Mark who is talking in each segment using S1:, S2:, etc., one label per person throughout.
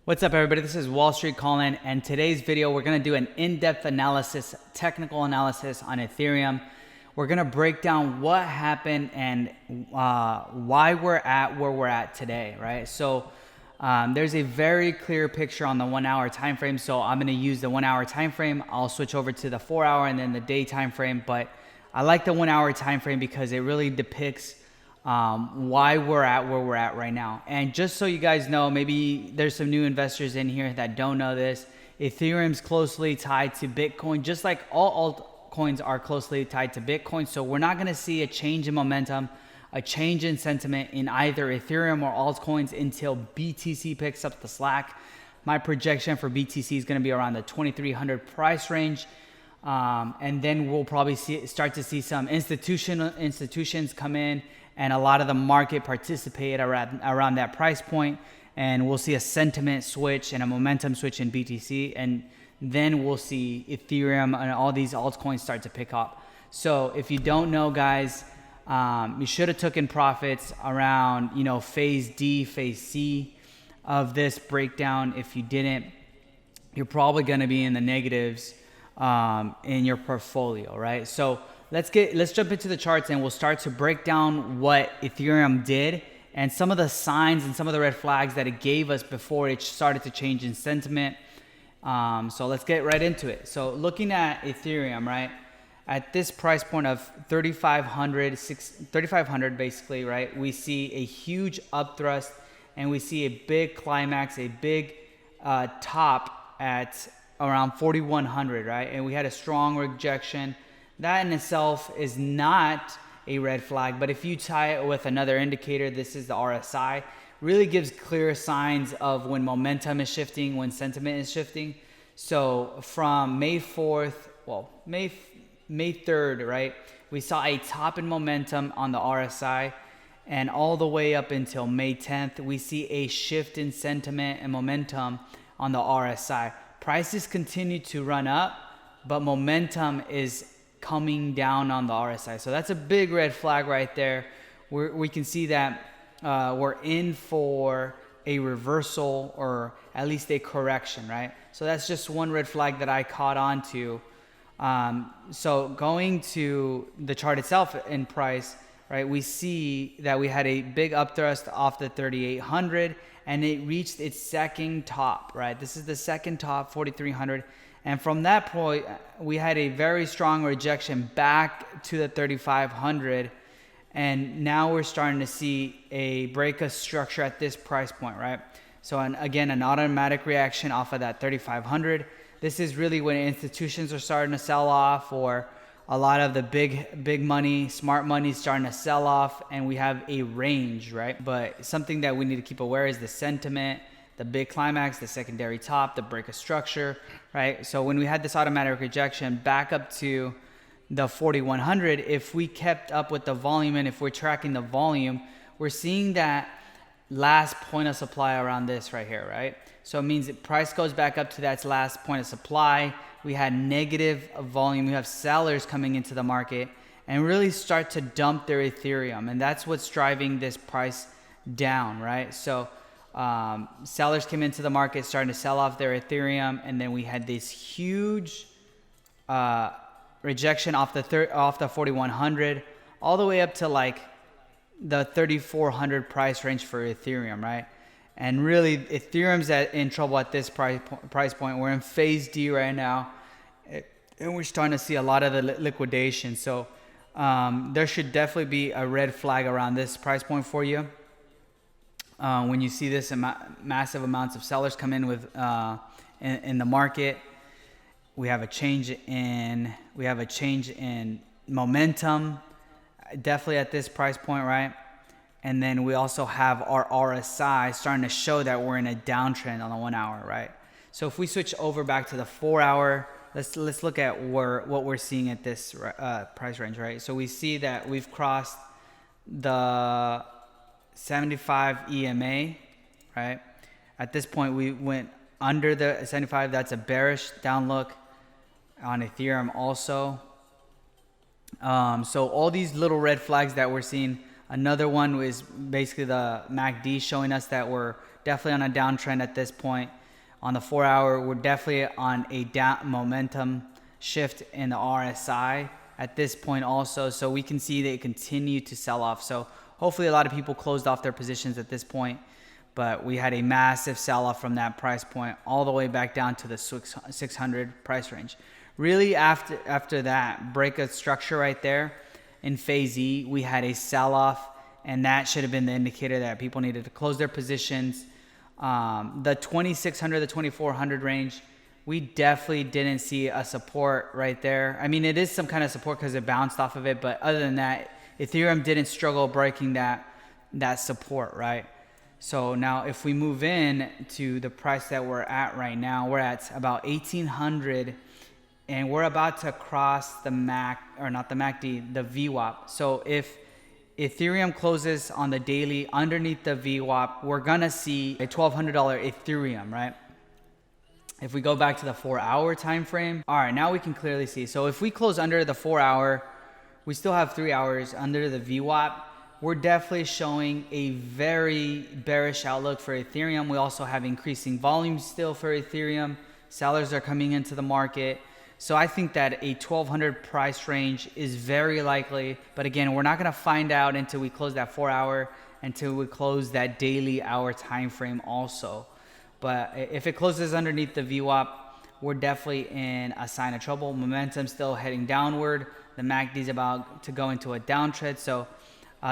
S1: What's up, everybody? This is Wall Street Colin, and today's video we're going to do an in-depth analysis, technical analysis on Ethereum. We're going to break down what happened and why we're at where we're at today, right? So there's a very clear picture on the 1 hour time frame, so I'm going to use the 1 hour time frame. I'll switch over to the 4 hour and then the day time frame, but I like the 1 hour time frame because it really depicts why we're at where we're at right now. And just so you guys know, maybe there's some new investors in here that don't know this, Ethereum's closely tied to Bitcoin, just like all altcoins are closely tied to Bitcoin. So we're not going to see a change in momentum, a change in sentiment in either Ethereum or altcoins until BTC picks up the slack. My projection for BTC is going to be around the 2,300 price range. And then we'll probably start to see some institutions come in, and a lot of the market participate around that price point, and we'll see a sentiment switch and a momentum switch in BTC, and then we'll see Ethereum and all these altcoins start to pick up. So if you don't know, guys, you should have taken profits around phase D, phase C of this breakdown. If you didn't, you're probably going to be in the negatives in your portfolio, right? So let's jump into the charts, and we'll start to break down what Ethereum did and some of the signs and some of the red flags that it gave us before it started to change in sentiment. So let's get right into it. So looking at Ethereum, right, at this price point of 3,500 basically, right, we see a huge upthrust, and we see a big climax, a big top at around 4,100, right? And we had a strong rejection. That in itself is not a red flag, but if you tie it with another indicator, this is the RSI, really gives clear signs of when momentum is shifting, when sentiment is shifting. So from May 3rd, right, we saw a top in momentum on the RSI, and all the way up until May 10th, we see a shift in sentiment and momentum on the RSI. Prices continue to run up, but momentum is coming down on the RSI. So that's a big red flag right there. We can see that we're in for a reversal or at least a correction, right? So that's just one red flag that I caught on to. So going to the chart itself in price, right, we see that we had a big upthrust off the 3,800, and it reached its second top, right? This is the second top, 4,300. And from that point, we had a very strong rejection back to the 3,500. And now we're starting to see a break of structure at this price point, right? So again, an automatic reaction off of that 3,500. This is really when institutions are starting to sell off, or a lot of the big money, smart money is starting to sell off, and we have a range, right? But something that we need to keep aware is the sentiment, the big climax, the secondary top, the break of structure, right? So when we had this automatic rejection back up to the 4,100, if we kept up with the volume, and if we're tracking the volume, we're seeing that last point of supply around this right here, right? So it means that price goes back up to that last point of supply. We had negative volume. We have sellers coming into the market and really start to dump their Ethereum. And that's what's driving this price down, right? So sellers came into the market, starting to sell off their Ethereum. And then we had this huge rejection off the 4,100 all the way up to like the 3,400 price range for Ethereum, right? And really, Ethereum's in trouble at this price point. We're in phase D right now, and we're starting to see a lot of the liquidation. So there should definitely be a red flag around this price point for you. When you see this massive amounts of sellers come in with in the market, we have a change in momentum, definitely at this price point, right? And then we also have our RSI starting to show that we're in a downtrend on the 1 hour, right? So if we switch over back to the 4 hour, let's look at what we're seeing at this price range, right? So we see that we've crossed the 75 EMA, right? At this point, we went under the 75. That's a bearish down look on Ethereum also. So all these little red flags that we're seeing, Another one was basically the MACD showing us that we're definitely on a downtrend at this point. On the 4 hour, we're definitely on a down momentum shift in the RSI at this point also. So we can see they continue to sell off. So hopefully a lot of people closed off their positions at this point, but we had a massive sell off from that price point all the way back down to the 600 price range. Really after that break of structure right there in phase E, we had a sell off, and that should have been the indicator that people needed to close their positions. The 2600, the 2400 range, we definitely didn't see a support right there. I mean, it is some kind of support because it bounced off of it, but other than that, Ethereum didn't struggle breaking that support, right? So now if we move in to the price that we're at right now, we're at about 1800, and we're about to cross the the VWAP. So if Ethereum closes on the daily underneath the VWAP, we're gonna see a $1,200 Ethereum, right? If we go back to the 4 hour time frame, all right, now we can clearly see. So if we close under the 4 hour, we still have 3 hours under the VWAP. We're definitely showing a very bearish outlook for Ethereum. We also have increasing volume still for Ethereum. Sellers are coming into the market. So I think that a 1200 price range is very likely. But again, we're not going to find out until we close that 4 hour, until we close that daily hour time frame also. But if it closes underneath the VWAP, we're definitely in a sign of trouble. Momentum still heading downward. The MACD is about to go into a downtrend. So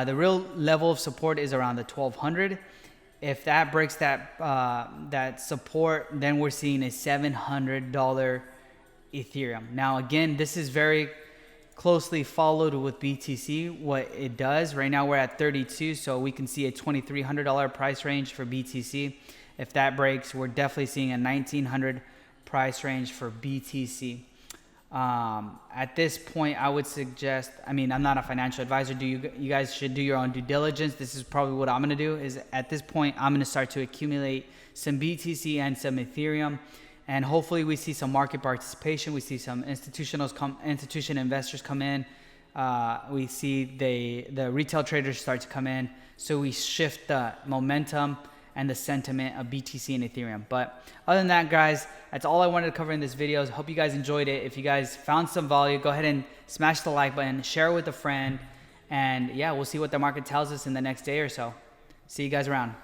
S1: the real level of support is around the 1200. If that breaks that support, then we're seeing a $700 Ethereum. Now again, this is very closely followed with BTC, what it does. Right now we're at 32, so we can see a $2,300 price range for BTC. If that breaks, we're definitely seeing a $1,900 price range for BTC. At this point, I would suggest, I mean, I'm not a financial advisor. You guys should do your own due diligence. This is probably what I'm going to do, is at this point, I'm going to start to accumulate some BTC and some Ethereum. And hopefully we see some market participation. We see some institutional investors come in. We see the retail traders start to come in. So we shift the momentum and the sentiment of BTC and Ethereum. But other than that, guys, that's all I wanted to cover in this video. I hope you guys enjoyed it. If you guys found some value, go ahead and smash the like button, share it with a friend. And yeah, we'll see what the market tells us in the next day or so. See you guys around.